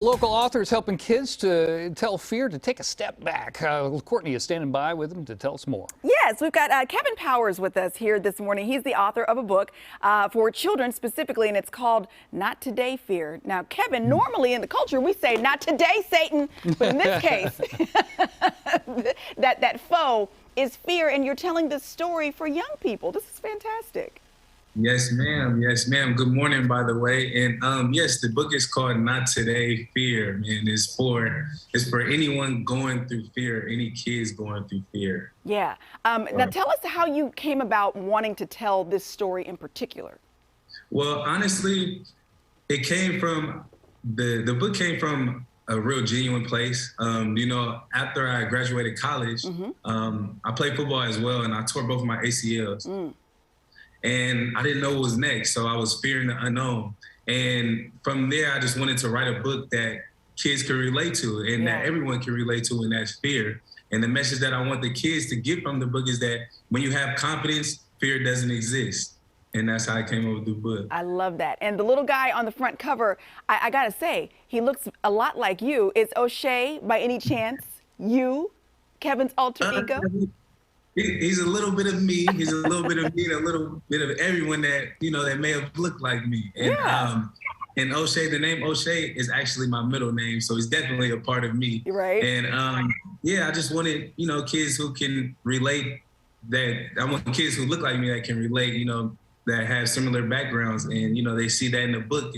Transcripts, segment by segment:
Local authors helping kids to tell fear to take a step back. Courtney is standing by with them to tell us more. Yes, we've got Kevin Powers with us here this morning. He's the author of a book for children specifically, and it's called Not Today, Fear. Now, Kevin, normally in the culture, we say, not today, Satan. But in this case, that foe is fear, and you're telling this story for young people. This is fantastic. Yes, ma'am. Yes, ma'am. Good morning, by the way. And yes, the book is called Not Today, Fear. And it's for anyone going through fear, any kids going through fear. Yeah. Now tell us how you came about wanting to tell this story in particular. Well, honestly, it came from the book came from a real genuine place. After I graduated college, I played football as well, and I tore both of my ACLs. And I didn't know what was next, so I was fearing the unknown. And from there, I just wanted to write a book that kids can relate to and that everyone can relate to, and that's fear. And the message that I want the kids to get from the book is that when you have confidence, fear doesn't exist. And that's how I came up with the book. I love that. And the little guy on the front cover, I gotta say, he looks a lot like you. Is O'Shea, by any chance, you, Kevin's alter ego? He's a little bit of me. He's a little bit of me and a little bit of everyone that, that may have looked like me. And and O'Shea, the name O'Shea is actually my middle name. So he's definitely a part of me. Right. And I just wanted, kids who can relate I want kids who look like me that can relate, that have similar backgrounds. And, they see that in the book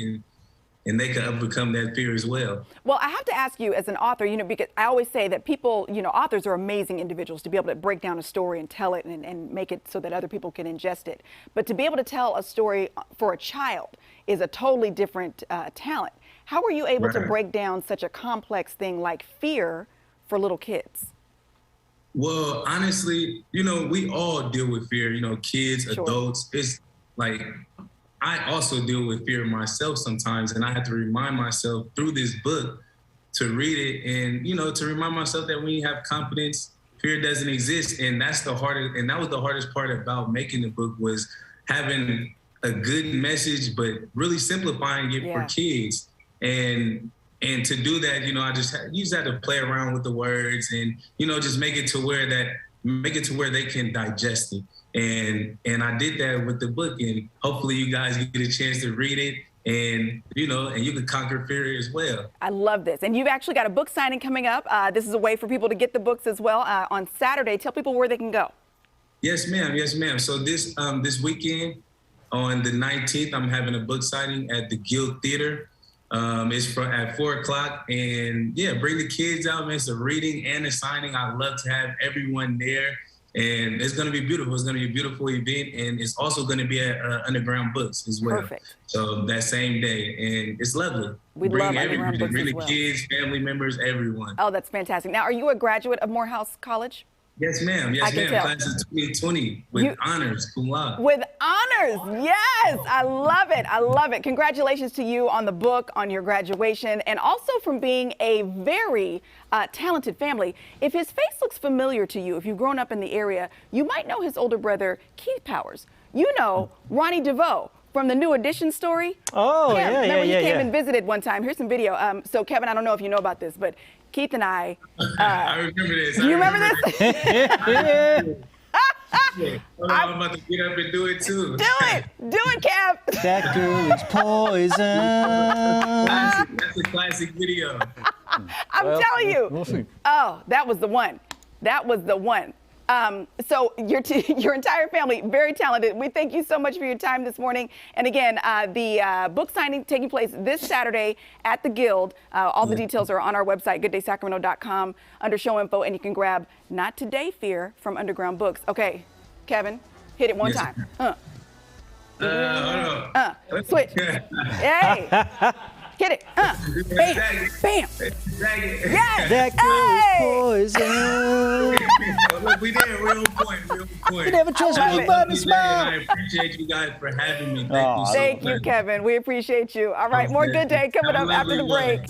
and they can overcome that fear as well. Well, I have to ask you as an author, because I always say that people, authors are amazing individuals to be able to break down a story and tell it and make it so that other people can ingest it. But to be able to tell a story for a child is a totally different talent. How were you able to break down such a complex thing like fear for little kids? Well, honestly, we all deal with fear, kids, adults. It's like, I also deal with fear myself sometimes, and I have to remind myself through this book to read it and, to remind myself that when you have confidence, fear doesn't exist. And that was the hardest part about making the book, was having a good message, but really simplifying it for kids. And to do that, I just had to play around with the words and, just make it to where they can digest it. And I did that with the book, and hopefully you guys get a chance to read it and you can conquer fear as well. I love this. And you've actually got a book signing coming up. This is a way for people to get the books as well on Saturday. Tell people where they can go. Yes, ma'am. Yes, ma'am. So this weekend on the 19th, I'm having a book signing at the Guild Theater. It's at 4 o'clock, and bring the kids out, man. It's a reading and a signing. I'd love to have everyone there. And it's going to be beautiful. It's going to be a beautiful event. And it's also going to be at Underground Books as well. Perfect. So that same day. And it's lovely. We love Underground Books Bring as the well. kids, family members, everyone. Oh, that's fantastic. Now, are you a graduate of Morehouse College? Yes, ma'am. Yes, ma'am. Class of 2020 with honors, cum laude. With honors, yes. I love it. I love it. Congratulations to you on the book, on your graduation, and also from being a very talented family. If his face looks familiar to you, if you've grown up in the area, you might know his older brother, Keith Powers. You know Ronnie DeVoe from the New Edition story. Oh, yeah. Remember he came and visited one time. Here's some video. So, Kevin, I don't know if you know about this, but Keith and I. I remember this. Do you remember this? I'm about to get up and do it too. Do it, Kev. That girl is poison. That's a classic video. I'm telling you. We'll see. Oh, that was the one. That was the one. So your entire family, very talented. We thank you so much for your time this morning. And again, the book signing taking place this Saturday at the Guild. All the details are on our website, gooddaysacramento.com, under show info, and you can grab Not Today, Fear from Underground Books. Okay, Kevin, hit it one time. Switch. Hey. Hit it. Bam. Bam. Yes. That girl is poison. We there. We're on point. You never trust me, Bobby Smile. I appreciate you guys for having me. Thank you, Kevin. We appreciate you. All right, more Good Day coming up after the break.